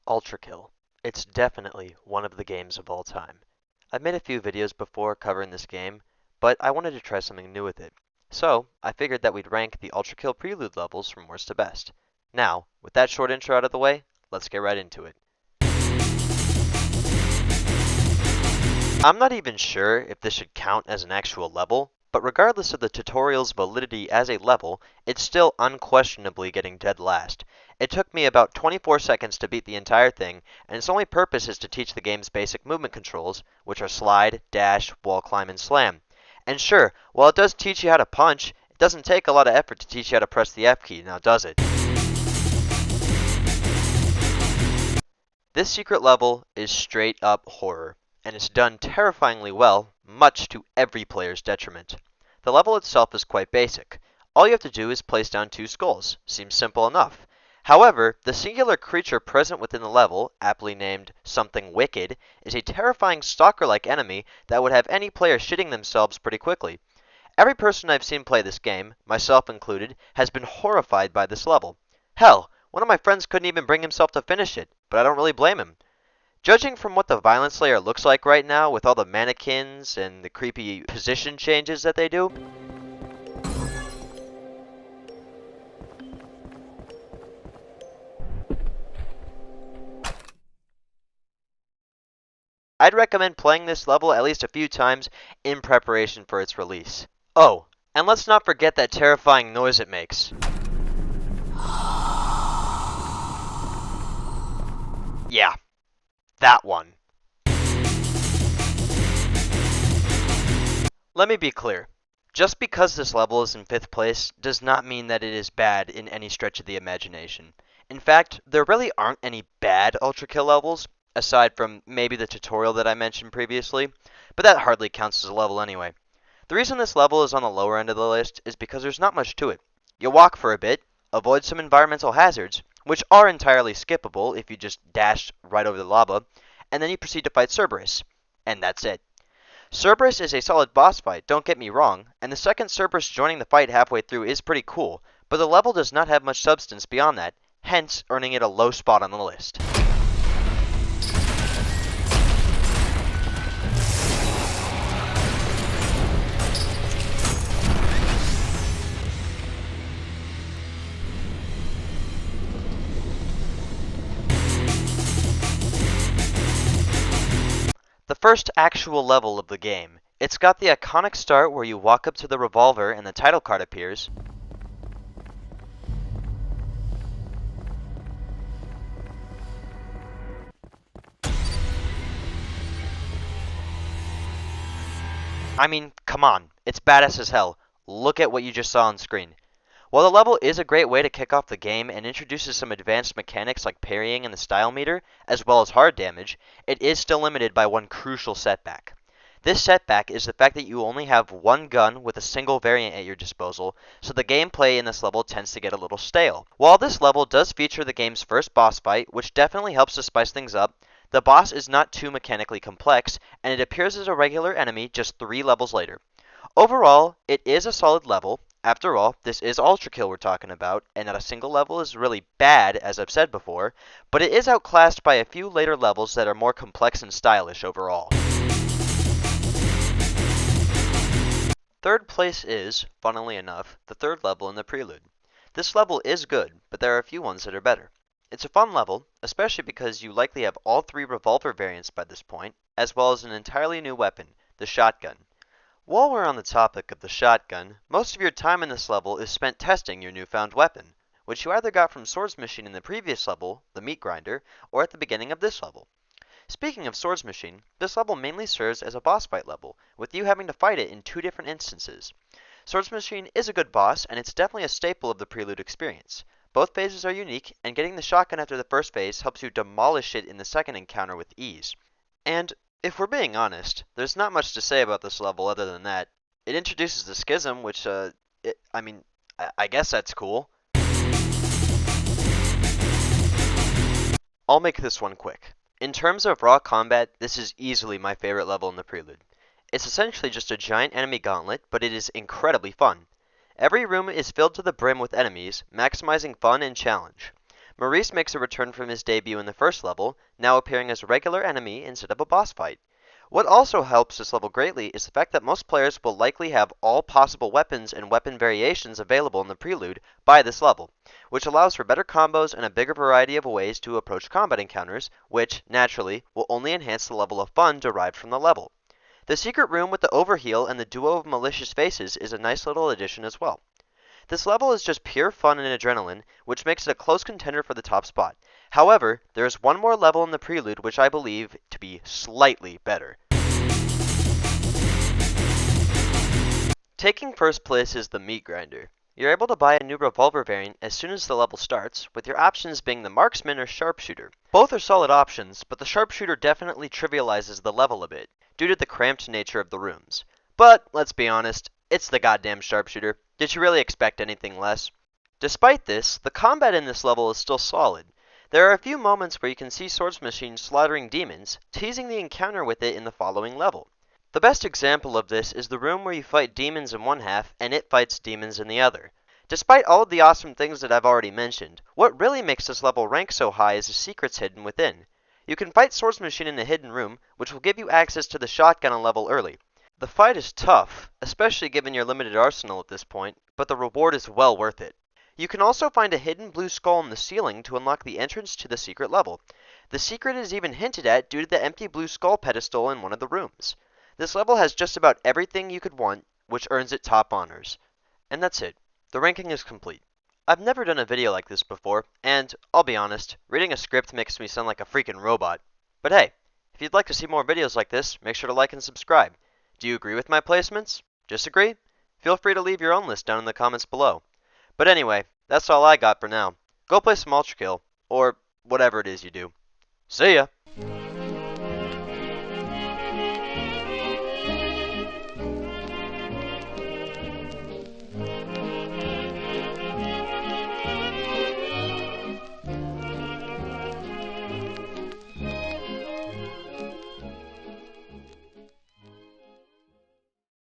Ultrakill. It's definitely one of the games of all time. I've made a few videos before covering this game, but I wanted to try something new with it. So, I figured that we'd rank the Ultrakill Prelude levels from worst to best. Now, with that short intro out of the way, let's get right into it. I'm not even sure if this should count as an actual level, but regardless of the tutorial's validity as a level, it's still unquestionably getting dead last. It took me about 24 seconds to beat the entire thing, and its only purpose is to teach the game's basic movement controls, which are slide, dash, wall climb, and slam. And sure, while it does teach you how to punch, it doesn't take a lot of effort to teach you how to press the F key, now does it? This secret level is straight up horror, and it's done terrifyingly well, much to every player's detriment. The level itself is quite basic. All you have to do is place down two skulls. Seems simple enough. However, the singular creature present within the level, aptly named Something Wicked, is a terrifying stalker-like enemy that would have any player shitting themselves pretty quickly. Every person I've seen play this game, myself included, has been horrified by this level. Hell, one of my friends couldn't even bring himself to finish it, but I don't really blame him. Judging from what the violence layer looks like right now with all the mannequins and the creepy position changes that they do, I'd recommend playing this level at least a few times in preparation for its release. Oh, and let's not forget that terrifying noise it makes. Yeah, that one. Let me be clear. Just because this level is in 5th place does not mean that it is bad in any stretch of the imagination. In fact, there really aren't any bad Ultrakill levels, aside from maybe the tutorial that I mentioned previously, but that hardly counts as a level anyway. The reason this level is on the lower end of the list is because there's not much to it. You walk for a bit, avoid some environmental hazards, which are entirely skippable if you just dash right over the lava, and then you proceed to fight Cerberus. And that's it. Cerberus is a solid boss fight, don't get me wrong, and the second Cerberus joining the fight halfway through is pretty cool, but the level does not have much substance beyond that, hence earning it a low spot on the list. The first actual level of the game. It's got the iconic start where you walk up to the revolver and the title card appears. I mean, come on, it's badass as hell. Look at what you just saw on screen. While the level is a great way to kick off the game and introduces some advanced mechanics like parrying and the style meter, as well as hard damage, it is still limited by one crucial setback. This setback is the fact that you only have one gun with a single variant at your disposal, so the gameplay in this level tends to get a little stale. While this level does feature the game's first boss fight, which definitely helps to spice things up, the boss is not too mechanically complex, and it appears as a regular enemy just 3 levels later. Overall, it is a solid level. After all, this is Ultrakill we're talking about, and not a single level is really bad, as I've said before, but it is outclassed by a few later levels that are more complex and stylish overall. Third place is, funnily enough, the third level in the Prelude. This level is good, but there are a few ones that are better. It's a fun level, especially because you likely have all 3 revolver variants by this point, as well as an entirely new weapon, the shotgun. While we're on the topic of the shotgun, most of your time in this level is spent testing your newfound weapon, which you either got from Swords Machine in the previous level, the Meat Grinder, or at the beginning of this level. Speaking of Swords Machine, this level mainly serves as a boss fight level, with you having to fight it in 2 different instances. Swords Machine is a good boss, and it's definitely a staple of the Prelude experience. Both phases are unique, and getting the shotgun after the first phase helps you demolish it in the second encounter with ease. And if we're being honest, there's not much to say about this level other than that. It introduces the Schism, which, I guess that's cool. I'll make this one quick. In terms of raw combat, this is easily my favorite level in the Prelude. It's essentially just a giant enemy gauntlet, but it is incredibly fun. Every room is filled to the brim with enemies, maximizing fun and challenge. Maurice makes a return from his debut in the first level, now appearing as a regular enemy instead of a boss fight. What also helps this level greatly is the fact that most players will likely have all possible weapons and weapon variations available in the Prelude by this level, which allows for better combos and a bigger variety of ways to approach combat encounters, which, naturally, will only enhance the level of fun derived from the level. The secret room with the overheal and the duo of malicious faces is a nice little addition as well. This level is just pure fun and adrenaline, which makes it a close contender for the top spot. However, there is one more level in the Prelude which I believe to be slightly better. Taking first place is the Meat Grinder. You're able to buy a new revolver variant as soon as the level starts, with your options being the Marksman or Sharpshooter. Both are solid options, but the Sharpshooter definitely trivializes the level a bit, due to the cramped nature of the rooms. But, let's be honest, it's the goddamn Sharpshooter. Did you really expect anything less? Despite this, the combat in this level is still solid. There are a few moments where you can see Swords Machine slaughtering demons, teasing the encounter with it in the following level. The best example of this is the room where you fight demons in one half and it fights demons in the other. Despite all of the awesome things that I've already mentioned, what really makes this level rank so high is the secrets hidden within. You can fight Swords Machine in a hidden room, which will give you access to the shotgun a level early. The fight is tough, especially given your limited arsenal at this point, but the reward is well worth it. You can also find a hidden blue skull in the ceiling to unlock the entrance to the secret level. The secret is even hinted at due to the empty blue skull pedestal in one of the rooms. This level has just about everything you could want, which earns it top honors. And that's it. The ranking is complete. I've never done a video like this before, and, I'll be honest, reading a script makes me sound like a freaking robot. But hey, if you'd like to see more videos like this, make sure to like and subscribe. Do you agree with my placements? Disagree? Feel free to leave your own list down in the comments below. But anyway, that's all I got for now. Go play some Ultrakill, or whatever it is you do. See ya!